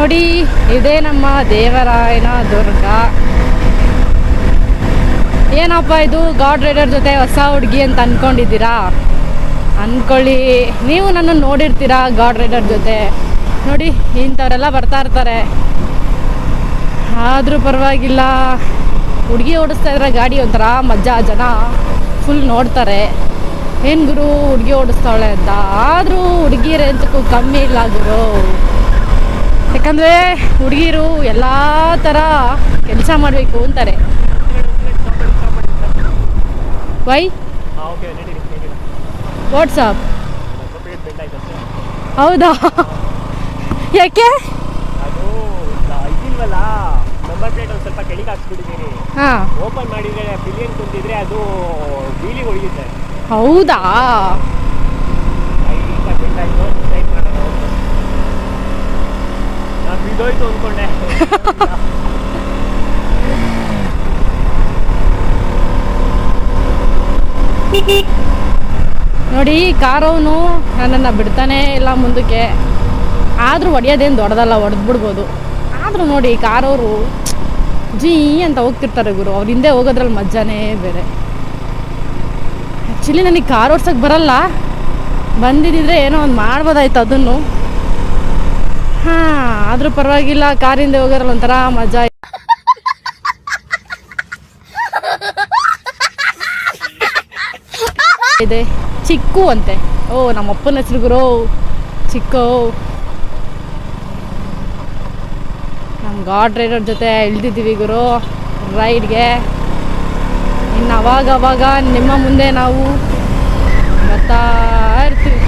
ನೋಡಿ, ಇದೇ ನಮ್ಮ ದೇವರಾಯನ ದುರ್ಗ. ಏನಪ್ಪ ಇದು ಗಾಡ್ ರೈಡರ್ ಜೊತೆ ಹೊಸ ಹುಡುಗಿ ಅಂತ ಅಂದ್ಕೊಂಡಿದ್ದೀರಾ? ಅಂದ್ಕೊಳ್ಳಿ, ನೀವು ನನ್ನನ್ನು ನೋಡಿರ್ತೀರಾ ಗಾಡ್ ರೈಡರ್ ಜೊತೆ. ನೋಡಿ, ಇಂಥವರೆಲ್ಲ ಬರ್ತಾ ಇರ್ತಾರೆ. ಆದರೂ ಪರವಾಗಿಲ್ಲ, ಹುಡುಗಿ ಓಡಿಸ್ತಾ ಇದ್ರೆ ಗಾಡಿ ಒಂಥರ ಮಜಾ, ಜನ ಫುಲ್ ನೋಡ್ತಾರೆ. ಏನು ಗುರು ಹುಡುಗಿ ಓಡಿಸ್ತಾವಳೆ ಅಂತ. ಆದರೂ ಹುಡುಗಿರ ಎಂತಕ್ಕೂ ಕಮ್ಮಿ ಇಲ್ಲ ಗುರು. ಯಾಕಂದರೆ ಹುಡುಗಿರು ಎಲ್ಲ ಥರ ಕೆಲಸ ಮಾಡಬೇಕು ಅಂತಾರೆ. Why WhatsApp? ಹೌದಾ? ಯಾಕೆ? ಸ್ವಲ್ಪ ಕೆಳಗೆ ಹಾಕ್ಸ್ಬಿಟ್ಟಿದ್ದೀನಿ. ಓಪನ್ ಮಾಡಿದ್ರೆ ಬಿಲಿಯನ್ ಕುಂತಿದ್ರೆ ಅದು ಬೀಲಿ ಹೊಡೆಯುತ್ತೆ. ಹೌದಾ? ನಾನು ಬಿದ್ದೋಯ್ತು ಅಂದ್ಕೊಂಡೆ. ನೋಡಿ, ಕಾರವನು ನನ್ನನ್ನು ಬಿಡ್ತಾನೆ ಇಲ್ಲ ಮುಂದಕ್ಕೆ. ಆದರೂ ಹೊಡೆಯೋದೇನು ದೊಡ್ಡದಲ್ಲ, ಹೊಡೆದ್ಬಿಡ್ಬೋದು. ಆದರೂ ನೋಡಿ, ಕಾರವರು ಜೀ ಅಂತ ಹೋಗ್ತಿರ್ತಾರೆ ಗುರು. ಅವ್ರ ಹಿಂದೆ ಹೋಗೋದ್ರಲ್ಲಿ ಮಜಾನೇ ಬೇರೆ. ಆ್ಯಕ್ಚುಲಿ ನನಗೆ ಕಾರ್ ಓಡ್ಸೋಕ್ಕೆ ಬರಲ್ಲ. ಬಂದಿದ್ದಿದ್ರೆ ಏನೋ ಒಂದು ಮಾಡ್ಬೋದಾಯ್ತು ಅದನ್ನು. ಆದರೂ ಪರವಾಗಿಲ್ಲ, ಕಾರಿಂದ ಹೋಗೋದ್ರಲ್ಲಿ ಒಂಥರ ಮಜಾ ಇದೆ. ಚಿಕ್ಕು ಅಂತೆ. ಓ, ನಮ್ಮ ಅಪ್ಪನ ಹೆಸರು ಗುರು ಚಿಕ್ಕು. ನಮ್ಮ ಗಾಡ್ ರೈಡರ್ ಜೊತೆ ಇಳ್ದಿದ್ದೀವಿ ಗುರು ರೈಡ್ಗೆ. ಇನ್ನು ಅವಾಗ ನಿಮ್ಮ ಮುಂದೆ ನಾವು ಬರ್ತಾ ಇರ್ತೀವಿ.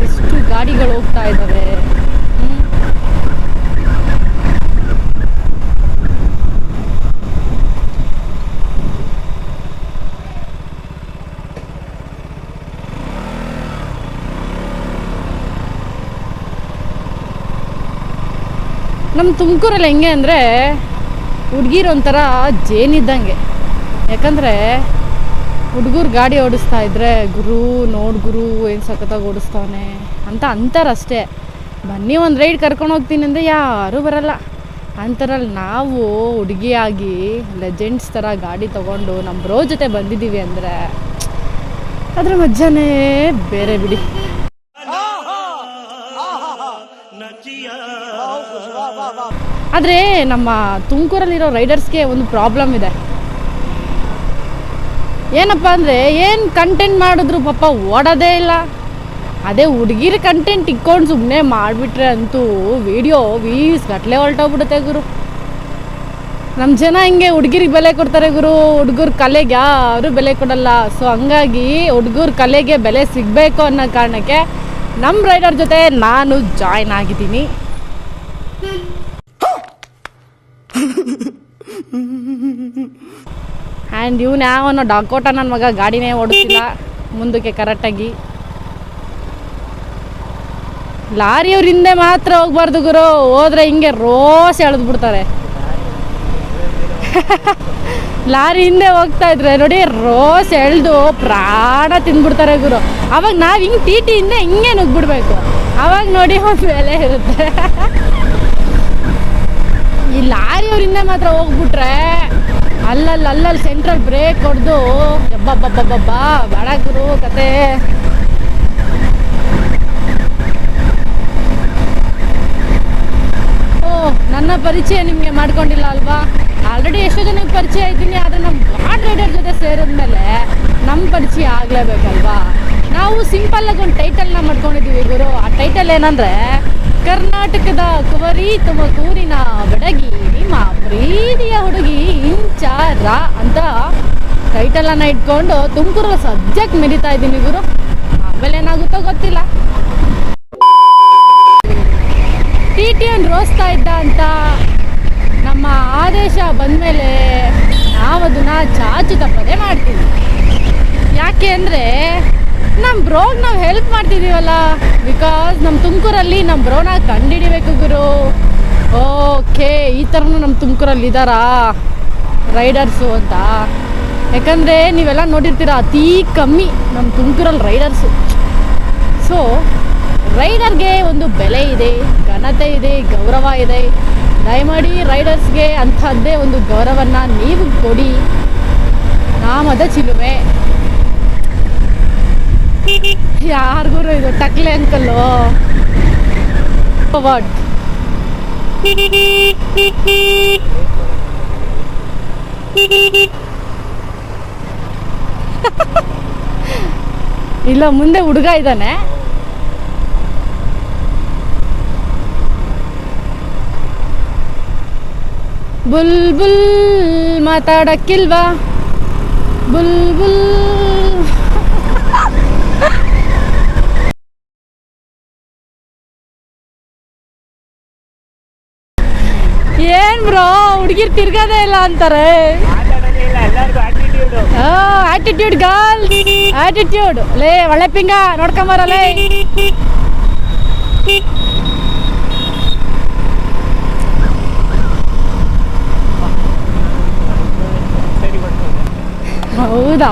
ಎಷ್ಟು ಗಾಡಿಗಳು ಹೋಗ್ತಾ ಇದ್ದಾವೆ. ನಮ್ಮ ತುಮಕೂರಲ್ಲಿ ಹೆಂಗೆ ಅಂದರೆ ಹುಡುಗಿರು ಒಂಥರ ಜೇನಿದ್ದಂಗೆ. ಯಾಕಂದರೆ ಹುಡುಗರು ಗಾಡಿ ಓಡಿಸ್ತಾ ಇದ್ರೆ ಗುರು ನೋಡು ಗುರು ಏನು ಸಖತ್ತಾಗಿ ಓಡಿಸ್ತಾವನೆ ಅಂತ ಅಂತಾರಷ್ಟೇ. ಬನ್ನಿ ಒಂದು ರೈಡ್ ಕರ್ಕೊಂಡು ಹೋಗ್ತೀನಿ ಅಂದರೆ ಯಾರೂ ಬರಲ್ಲ. ಅಂಥರಲ್ಲಿ ನಾವು ಹುಡುಗಿಯಾಗಿ ಲೆಜೆಂಡ್ಸ್ ಥರ ಗಾಡಿ ತೊಗೊಂಡು ನಮ್ಮ ಬ್ರೋ ಜೊತೆ ಬಂದಿದ್ದೀವಿ ಅಂದರೆ ಅದ್ರ ಮಜಾನೇ ಬೇರೆ ಬಿಡಿ. ಆದರೆ ನಮ್ಮ ತುಮಕೂರಲ್ಲಿರೋ ರೈಡರ್ಸ್ಗೆ ಒಂದು ಪ್ರಾಬ್ಲಮ್ ಇದೆ. ಏನಪ್ಪ ಅಂದರೆ ಏನು ಕಂಟೆಂಟ್ ಮಾಡಿದ್ರು ಪಾಪ ಓಡೋದೇ ಇಲ್ಲ. ಅದೇ ಹುಡುಗಿರ ಕಂಟೆಂಟ್ ಇಕ್ಕೊಂಡು ಸುಮ್ಮನೆ ಮಾಡಿಬಿಟ್ರೆ ಅಂತೂ ವಿಡಿಯೋ ಗಟ್ಟಲೆ ಹೊರಟೋಗ್ಬಿಡುತ್ತೆ ಗುರು. ನಮ್ಮ ಜನ ಹಿಂಗೆ ಹುಡುಗಿರಿಗೆ ಬೆಲೆ ಕೊಡ್ತಾರೆ ಗುರು, ಹುಡುಗರ ಕಲೆಗೆ ಯಾರು ಬೆಲೆ ಕೊಡಲ್ಲ. ಸೊ ಹಂಗಾಗಿ ಹುಡುಗರ ಕಲೆಗೆ ಬೆಲೆ ಸಿಗಬೇಕು ಅನ್ನೋ ಕಾರಣಕ್ಕೆ ನಮ್ಮ ರೈಡರ್ ಜೊತೆ ನಾನು ಜಾಯ್ನ್ ಆಗಿದ್ದೀನಿ. ಆ್ಯಂಡ್ ಇವನು ಯಾವನೋ ಡಾಕೋಟ ನನ್ನ ಮಗ ಗಾಡಿನೇ ಓಡಿಸಿಲ್ಲ ಮುಂದಕ್ಕೆ ಕರೆಕ್ಟಾಗಿ. ಲಾರಿಯವ್ರ ಹಿಂದೆ ಮಾತ್ರ ಹೋಗ್ಬಾರ್ದು ಗುರು, ಹೋದ್ರೆ ಹಿಂಗೆ ರೋಸ್ ಎಳೆದ್ಬಿಡ್ತಾರೆ. ಲಾರಿ ಹಿಂದೆ ಹೋಗ್ತಾ ಇದ್ರೆ ನೋಡಿ ರೋಸ್ ಎಳೆದು ಪ್ರಾಣ ತಿಂದ್ಬಿಡ್ತಾರೆ ಗುರು. ಅವಾಗ ನಾವು ಹಿಂಗೆ ಟಿಟಿಯಿಂದ ಹಿಂಗೆ ನುಗ್ಬಿಡ್ಬೇಕು. ಅವಾಗ ನೋಡಿ ಒಂದು ಬೆಲೆ ಇರುತ್ತೆ. ಈ ಲಾರಿಯವ್ರಿಂದ ಮಾತ್ರ ಹೋಗ್ಬಿಟ್ರೆ ಅಲ್ಲಲ್ಲಿ ಸೆಂಟ್ರಲ್ ಬ್ರೇಕ್ ಹೊಡೆದು ಹಬ್ಬಬ್ಬಬ್ಬಬ್ಬಾ ಬೇಡ ಗುರು ಕತೆ. ನನ್ನ ಪರಿಚಯ ನಿಮಗೆ ಮಾಡ್ಕೊಂಡಿಲ್ಲ ಅಲ್ವಾ? ಆಲ್ರೆಡಿ ಎಷ್ಟೋ ಜನಕ್ಕೆ ಪರಿಚಯ ಇದ್ದೀನಿ. ಆದರೆ ನಮ್ಮ ಗಾಡ್ ರೈಡರ್ ಜೊತೆ ಸೇರಿದ್ಮೇಲೆ ನಮ್ಮ ಪರಿಚಯ ಆಗಲೇಬೇಕಲ್ವಾ? ನಾವು ಸಿಂಪಲ್ಲಾಗಿ ಒಂದು ಟೈಟಲ್ನ ಮಾಡ್ಕೊಂಡಿದ್ದೀವಿ ಗುರು. ಆ ಟೈಟಲ್ ಏನಂದರೆ ಕರ್ನಾಟಕದ ಕುವರಿ ತುಮಕೂರಿನ ಬೆಡಗಿ ನಿಮ್ಮ ಪ್ರೀತಿಯ ಹುಡುಗಿ ಇಂಚಾರ ಅಂತ ಟೈಟಲನ್ನು ಇಟ್ಕೊಂಡು ತುಮಕೂರಲ್ಲಿ ಸದ್ಯಕ್ಕೆ ಮೆರಿತಾ ಇದ್ದೀನಿ ಗುರು. ಆಮೇಲೆ ಏನಾಗುತ್ತೋ ಗೊತ್ತಿಲ್ಲ. ಟಿ.ಟಿ.ಎನ್ ರೋಸ್ತಾ ಇದ್ದ ಅಂತ ನಮ್ಮ ಆದೇಶ ಬಂದಮೇಲೆ ನಾವು ಅದನ್ನು ಚಾಚು ತಪ್ಪದೆ ಮಾಡ್ತೀವಿ. ಯಾಕೆ ಅಂದರೆ ನಮ್ಮ ಬ್ರೋಗ್ ನಾವು ಹೆಲ್ಪ್ ಮಾಡ್ತಿದ್ದೀವಲ್ಲ. ಬಿಕಾಸ್ ನಮ್ಮ ತುಮಕೂರಲ್ಲಿ ನಮ್ಮ ಬ್ರೋನ ಕಂಡುಹಿಡಿಬೇಕು ಗುರು. ಓಕೆ, ಈ ಥರನೂ ನಮ್ಮ ತುಮಕೂರಲ್ಲಿ ಇದ್ದಾರಾ ರೈಡರ್ಸು ಅಂತ. ಯಾಕಂದರೆ ನೀವೆಲ್ಲ ನೋಡಿರ್ತೀರ, ಅತೀ ಕಮ್ಮಿ ನಮ್ಮ ತುಮಕೂರಲ್ಲಿ ರೈಡರ್ಸು. ಸೊ ರೈಡರ್ಗೆ ಒಂದು ಬೆಲೆ ಇದೆ, ಘನತೆ ಇದೆ, ಗೌರವ ಇದೆ. ದಯಮಾಡಿ ರೈಡರ್ಸ್ಗೆ ಅಂಥದ್ದೇ ಒಂದು ಗೌರವವನ್ನು ನೀವು ಕೊಡಿ. ನಾಮದ ಚಿಲುಮೆ. ಯಾರಿಗೂ ಇದು ಟಕ್ಲೆ ಅಂಕಲ್ಲು ವಾಟ್ ಇಲ್ಲ, ಮುಂದೆ ಹುಡುಗ ಇದ್ದಾನೆ. ಬುಲ್ ಬುಲ್ ಮಾತಾಡಕ್ಕಿಲ್ವಾ ಬುಲ್ ಬುಲ್. ಏನ್ ಬ್ರೋ ಹುಡುಗಿರ್ ತಿರ್ಗದೇ ಇಲ್ಲ ಅಂತಾರೆ. Attitude girl, attitude. ಲೇ ಒಳ್ಳೆ ಪಿಂಗ ನೋಡ್ಕೊಂಬರಲೇ. ಹೌದಾ?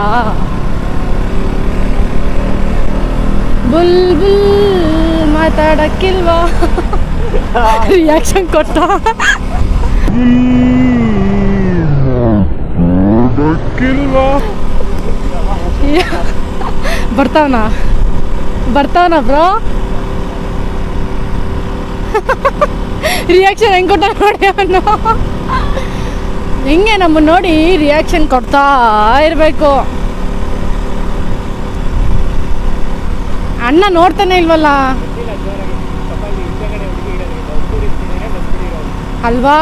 ಬುಲ್ ಬುಲ್ ಮಾತಾಡಕ್ಕಿಲ್ವಾ ರಿಯಾಕ್ಷನ್ ಕೊಟ್ಟ. ಬರ್ತಾವನ ಬ್ರೋ. ರಿಯಾಕ್ಷನ್ ಹೆಂಗ್ ಕೊಟ್ಟ ನೋಡಿ ಅವನು. ಹಿಂಗೆ ನಮ್ಮನ್ನ ನೋಡಿ ರಿಯಾಕ್ಷನ್ ಕೊಡ್ತಾ ಇರಬೇಕು. ಅಣ್ಣ ನೋಡ್ತಾನೆ ಇಲ್ವಲ್ಲ ಅಲ್ವಾ?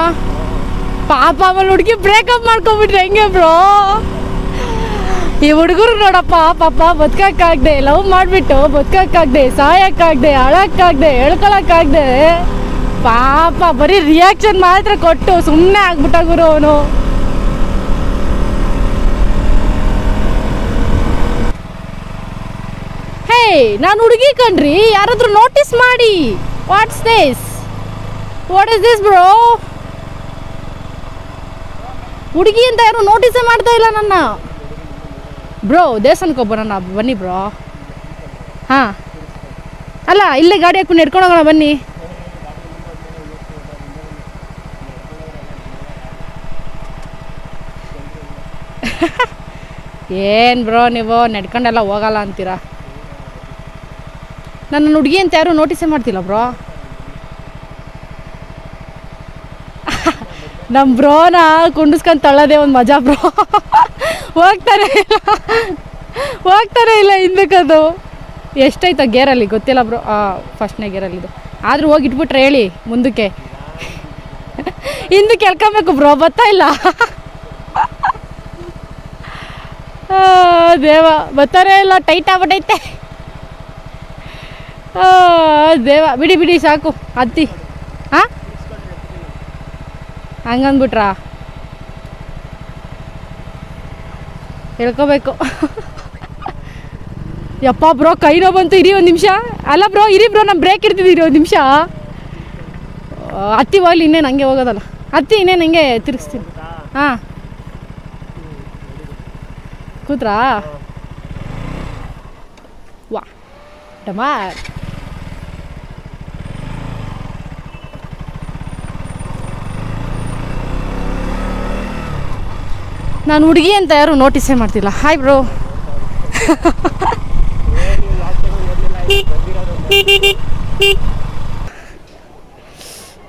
ಪಾಪ ಅವಳು ಹುಡುಗಿ ಬ್ರೇಕಪ್ ಮಾಡ್ಕೊಂಡ್ಬಿಟ್ರೆ ಹೆಂಗೆ ಬ್ರೋ? ಈ ಹುಡುಗರು ನೋಡಪ್ಪ, ಪಾಪ ಬದುಕಕ್ಕಾಗ್ದೆ, ಲವ್ ಮಾಡಿಬಿಟ್ಟು ಬದುಕಕ್ಕಾಗ್ದೆ, ಸಾಯಕ್ಕಾಗ್ದೆ, ಅಳಕ್ಕಾಗ್ದೆ, ಹೇಳ್ಕೊಳಕ್ಕಾಗ್ದೆ, ಪಾಪ ಬರೀ ರಿಯಾಕ್ಷನ್ ಮಾತ್ರ ಕೊಟ್ಟು ಸುಮ್ಮನೆ ಆಗ್ಬಿಟ್ಟ ಗುರು ಅವನು. ಹೇ, ನಾನು ಹುಡುಗಿ ಕಣ್ರಿ, ಯಾರಾದ್ರೂ ನೋಟಿಸ್ ಮಾಡಿ. What's this? What is this bro? ಹುಡುಗಿ ಅಂತ ಯಾರು ನೋಟಿಸೇ ಮಾಡ್ತಾ ಇಲ್ಲ ನನ್ನ. ಬ್ರೋ ದೇವಸ್ಥಾನಕ್ಕೆ ಹೋಗೋಣ ಬನ್ನಿ ಬ್ರೋ. ಹಾಂ, ಅಲ್ಲ ಇಲ್ಲೇ ಗಾಡಿ ಹಾಕೊಂಡು ನಡ್ಕೊಂಡು ಹೋಗೋಣ ಬನ್ನಿ. ಏನು ಬ್ರೋ ನೀವು ನಡ್ಕೊಂಡೆಲ್ಲ ಹೋಗಲ್ಲ ಅಂತೀರಾ? ನನ್ನ ಹುಡುಗಿ ಅಂತ ಯಾರು ನೋಟಿಸೇ ಮಾಡ್ತಿಲ್ಲ ಬ್ರೋ. ನಮ್ಮ ಬ್ರೋನ ಕುಂಡಿಸ್ಕೊಂಡು ತಳ್ಳೋದೇ ಒಂದು ಮಜಾ ಬ್ರೋ. ಹೋಗ್ತಾನೆ ಇಲ್ಲ ಹಿಂದಕ್ಕದು. ಎಷ್ಟೈತ ಗೇರಲ್ಲಿ ಗೊತ್ತಿಲ್ಲ ಬ್ರೋ. ಫಸ್ಟ್ನೇ ಗೇರಲ್ಲಿದು. ಆದರೂ ಹೋಗಿ ಇಟ್ಬಿಟ್ರೆ ಹೇಳಿ ಮುಂದಕ್ಕೆ. ಹಿಂದಕ್ಕೆ ಎಳ್ಕೊಬೇಕು ಬ್ರೋ, ಬರ್ತಾ ಇಲ್ಲ. ದೇವ ಬರ್ತಾನೆ ಇಲ್ಲ, ಟೈಟ್ ಆಗ್ಬಿಟ್ಟೈತೆ. ದೇವ ಬಿಡಿ ಬಿಡಿ ಸಾಕು ಹತ್ತಿ. ಹಾಂ, ಹಂಗಂದ್ಬಿಟ್ರಾ? ಹೇಳ್ಕೋಬೇಕು. ಯಪ್ಪ ಬ್ರೋ ಕೈ ನೋವು ಬಂತು, ಇರಿ ಒಂದು ನಿಮಿಷ. ಅಲ್ಲ ಬ್ರೋ ಇರಿ ಬ್ರೋ, ನಾನು ಬ್ರೇಕ್ ಇರ್ತಿದ್ದೀರಿ ಒಂದು ನಿಮಿಷ. ಹತ್ತಿ ಹೋಗ್ಲಿ, ಇನ್ನೇನು ಹಂಗೆ ಹೋಗೋದಲ್ಲ. ಹತ್ತಿ ಇನ್ನೇನು ಹಂಗೆ ತಿರುಗಿಸ್ತೀನಿ. ಹಾಂ, ಕೂತ್ರಾ? ವಾ ಡಮಾರ್. ನಾನು ಹುಡುಗಿ ಅಂತ ಯಾರು ನೋಟಿಸೇ ಮಾಡ್ತಿಲ್ಲ. Hi bro.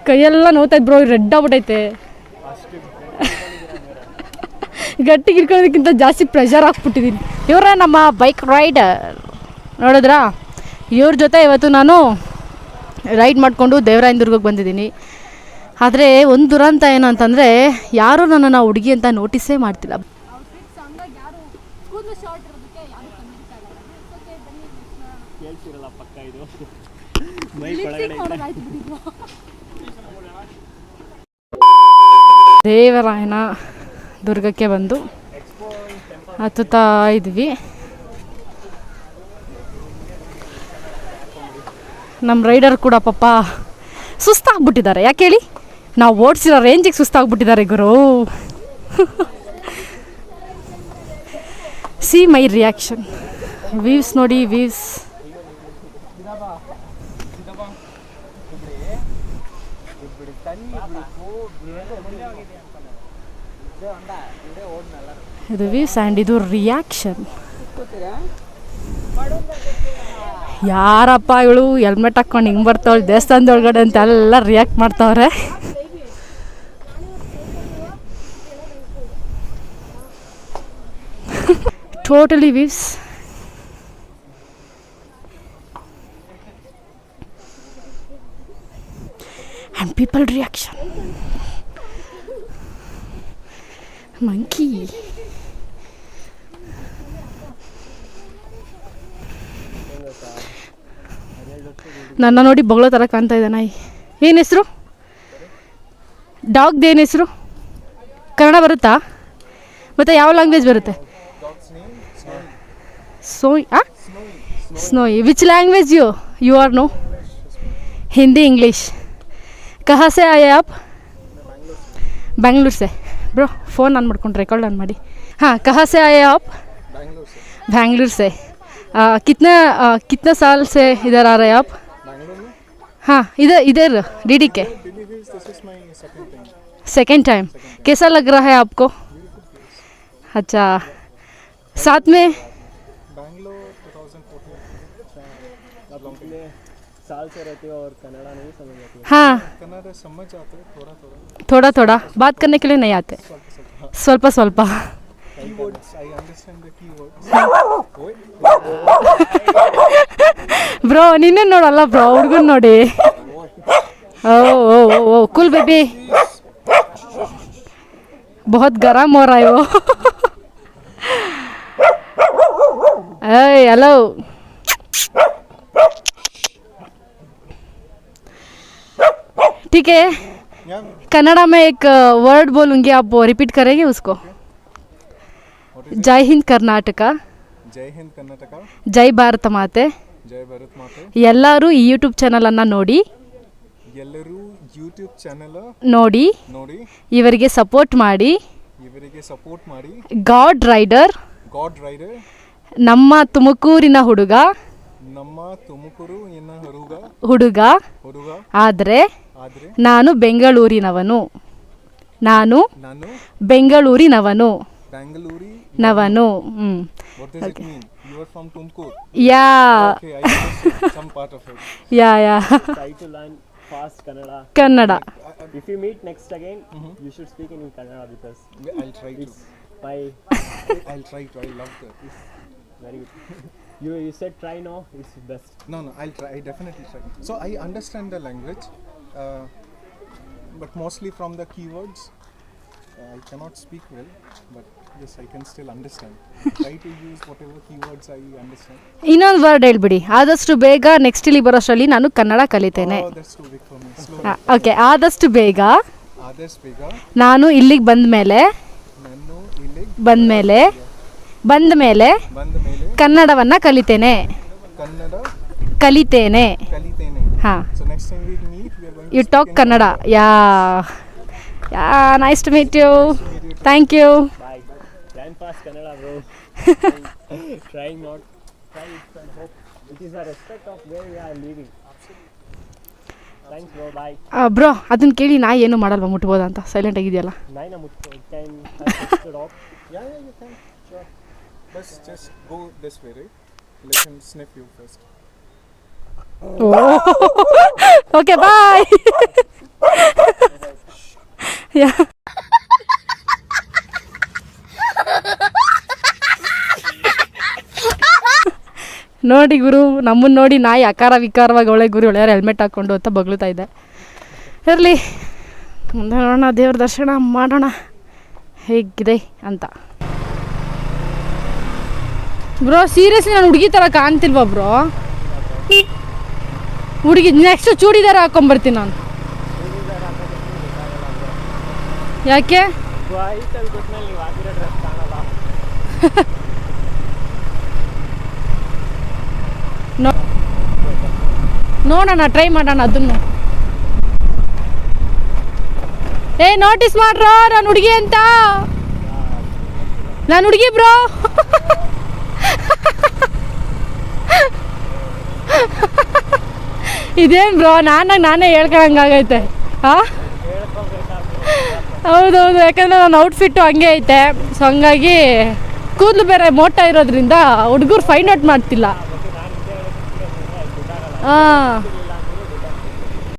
ಕೈಯೆಲ್ಲ ನೋವ್ತೈತೆ ಬ್ರೋ, ರೆಡ್ ಆಗ್ಬಿಟ್ಟೈತೆ. ಗಟ್ಟಿಗೆ ಇಟ್ಕೊಳ್ಳೋದಕ್ಕಿಂತ ಜಾಸ್ತಿ ಪ್ರೆಷರ್ ಹಾಕ್ಬಿಟ್ಟಿದ್ದೀನಿ. ಇವರೇ ನಮ್ಮ ಬೈಕ್ ರೈಡರ್, ನೋಡಿದ್ರಾ? ಇವ್ರ ಜೊತೆ ಇವತ್ತು ನಾನು ರೈಡ್ ಮಾಡಿಕೊಂಡು ದೇವರಾಯನದುರ್ಗಕ್ಕೆ ಬಂದಿದ್ದೀನಿ. ಆದರೆ ಒಂದು ದುರಂತ ಏನು ಅಂತಂದರೆ, ಯಾರೂ ನನ್ನನ್ನು ಹುಡುಗಿ ಅಂತ ನೋಟಿಸೇ ಮಾಡ್ತಿಲ್ಲ. ದೇವರಾಯನ ದುರ್ಗಕ್ಕೆ ಬಂದು ಹತ್ತುತ್ತಾ ಇದ್ವಿ. ನಮ್ಮ ರೈಡರ್ ಕೂಡ ಪಾಪ ಸುಸ್ತಾಗ್ಬಿಟ್ಟಿದ್ದಾರೆ. ಯಾಕೆ ಹೇಳಿ? ನಾವು ಓಡಿಸಿರೋ ರೇಂಜಿಗೆ ಸುಸ್ತಾಗ್ಬಿಟ್ಟಿದ್ದಾರೆ ಗುರು. See my reaction. ವೀವ್ಸ್ ನೋಡಿ, ವೀವ್ಸ್ ಇದು ವ್ಯೂಸ್ ಆ್ಯಂಡ್ ಇದು ರಿಯಾಕ್ಷನ್. ಯಾರಪ್ಪ ಇವಳು ಹೆಲ್ಮೆಟ್ ಹಾಕ್ಕೊಂಡು ಹಿಂಗೆ ಬರ್ತಾವಳು ದೇವಸ್ಥಾನದೊಳಗಡೆ ಅಂತ ಎಲ್ಲ ರಿಯಾಕ್ಟ್ ಮಾಡ್ತಾವ್ರೆ. Totally views. And people reaction. Monkey. ನನ್ನ ನೋಡಿ ಬೊಗಳೋ ಥರ ಕಾಣ್ತಾ ಇದೆ ನಾಯಿ. ಏನು ಹೆಸರು? ಡಾಗ್ದು ಏನು ಹೆಸರು? ಕನ್ನಡ ಬರುತ್ತಾ? ಮತ್ತು ಯಾವ ಲ್ಯಾಂಗ್ವೇಜ್ ಬರುತ್ತೆ? ಸೋಯ್ ಸ್ನೋಯಿ. Which language you are know? Hindi English. कहाँ से आए आप? बेंगलुरु से. ब्रो फ़ोन ऑन ಮಾಡ್ಕೊಂಡು ರೆಕಾರ್ಡ್ ಆನ್ ಮಾಡಿ. हाँ कहाँ से आए आप? बेंगलुरु से. कितना साल से इधर आ रहे हैं आप? हाँ इधर डीडी के. Second time. कैसा लग रहा है आपको? अच्छा साथ में साल से रहते हो और कन्नड़ा नहीं समझ आती? हाँ कन्नड़ा समझ आते हैं थोड़ा थोड़ा. बात करने के लिए नहीं आते. स्वल्प स्वल्प. keywords I understand the keywords. Bro ನಿನ್ನೆ ನೋಡಲ್ಲ ಬ್ರೋ ಹುಡುಗನ್ ನೋಡಿ. ओ ओ ओ कूल बेबी. बहुत गरम हो रहा है वो. हेलो. ठीक है कन्नड़ा में एक वर्ड बोलूँगी आप रिपीट करेंगे उसको. जय हिंद कर्नाटका. जय हिंद कर्नाटका. जय भारत माते. जय भारत माते. ಎಲ್ಲರೂ ಈ ಯೂಟ್ಯೂಬ್ ಚಾನಲನ್ನು ನೋಡಿ ಎಲ್ಲರೂ ಯೂಟ್ಯೂಬ್ ಚಾನೆಲ್ ನೋಡಿ ಇವರಿಗೆ ಸಪೋರ್ಟ್ ಮಾಡಿ. ಗಾಡ್ ರೈಡರ್ ನಮ್ಮ ತುಮಕೂರಿನ ಹುಡುಗ ಆದರೆ ನಾನು ಬೆಂಗಳೂರಿನವನು. ನವನು. ಯಾ fast Kannada. If you meet next again, you should speak in Kannada with us. I'll try to. I'll try to. I love that. It's very good. You said try now. It's best. No, I'll try. I definitely try. So I understand the language, but mostly from the keywords. I cannot speak well, but yes, I can still understand. Try to use whatever keywords I understand. ಇನ್ನೊಂದು word ಹೇಳ್ಬಿಡಿ. ಆದಷ್ಟು ಬೇಗ next ಇಲ್ಲಿ ಬರೋಷ್ಟರಲ್ಲಿ ನಾನು Kannada ಕಲಿತೇನೆ. Okay ಆದಷ್ಟು ಬೇಗ ನಾನು ಇಲ್ಲಿಗೆ ಬಂದ ಮೇಲೆ ಕನ್ನಡವನ್ನು ಕಲಿತೇನೆ. ಹಾಂ you talk Kannada. Yeah nice to meet you. Thank you. Bye. Learn fast Kannada, bro. Trying not. Try it and hope. It is a respect of where we are living. Thanks, bro. Bye. Bro, ಅದನ್ನ ಕೇಳಿ ನಾಯಿ ಏನು ಮಾಡಲ್ವಾ ಮುಟ್ಬೋದಾ ಅಂತ silent ಆಗಿದೆಯಲ್ಲ. ನಾಯಿನ ಮುಟ್ಬೋದು. Can touch the dog? Yeah, you can. Sure. Just go this way, right? Let him sniff you first. Oh. Okay, bye. Yeah. ನೋಡಿ ಗುರು ನಮ್ಮನ್ನು ನೋಡಿ ನಾಯಿ ಅಕಾರ ವಿಕಾರವಾಗಿ ಒಳ್ಳೆ ಗುರು ಒಳ್ಳೆಯಾರು ಹೆಲ್ಮೆಟ್ ಹಾಕ್ಕೊಂಡು ಅಂತ ಬಗ್ಲುತ್ತಾ ಇದೆ. ಇರಲಿ ಮುಂದೆ ನೋಡೋಣ, ದೇವ್ರ ದರ್ಶನ ಮಾಡೋಣ ಹೇಗಿದೆ ಅಂತ. ಬ್ರೋ ಸೀರಿಯಸ್ಲಿ ನಾನು ಹುಡುಗಿ ಥರ ಕಾಣ್ತಿಲ್ವಾ ಬ್ರೋ? ಹುಡುಗಿ ನೆಕ್ಸ್ಟ್ ಚೂಡಿದಾರ ಹಾಕೊಂಬರ್ತೀನಿ ನಾನು. ಯಾಕೆ ನೋಡೋಣ, ಟ್ರೈ ಮಾಡೋಣ ಅದನ್ನು. ನೋಟಿಸ್ ಮಾಡ್ರೋ ನಾನು ಹುಡುಗಿ ಅಂತ. ನಾನು ಹುಡುಗಿ ಬ್ರೋ. ಇದೇನು ಬ್ರೋ ನಾನೇ ಹೇಳ್ಕೊಳಂಗಾಗೈತೆ. ಹಾಂ ಹೌದೌದು, ಯಾಕಂದರೆ ನನ್ನ ಔಟ್ಫಿಟ್ಟು ಹಂಗೆ ಐತೆ. ಸೊ ಹಂಗಾಗಿ ಕೂದಲು ಬೇರೆ ಮೋಟ ಇರೋದ್ರಿಂದ ಹುಡುಗರು ಫೈಂಡ್ ಔಟ್ ಮಾಡ್ತಿಲ್ಲ. ಹಾಂ,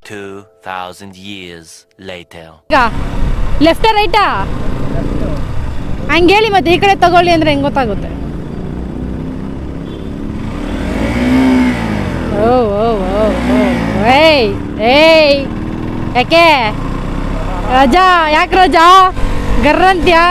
2000 years later. ಈಗ ಲೆಫ್ಟಾ ರೈಟಾ ಹಂಗೆ ಹೇಳಿ, ಮತ್ತೆ ಈ ಕಡೆ ತಗೊಳ್ಳಿ ಅಂದರೆ ಹೆಂಗೆ ಗೊತ್ತಾಗುತ್ತೆ? ಓ ಓ ಓ ಓ ಏಯ್ ಏಯ್, ಯಾಕೆ ರಜಾ? ಯಾಕೆ ರಜಾ ಗರ್ರಂತ್ಯಾ?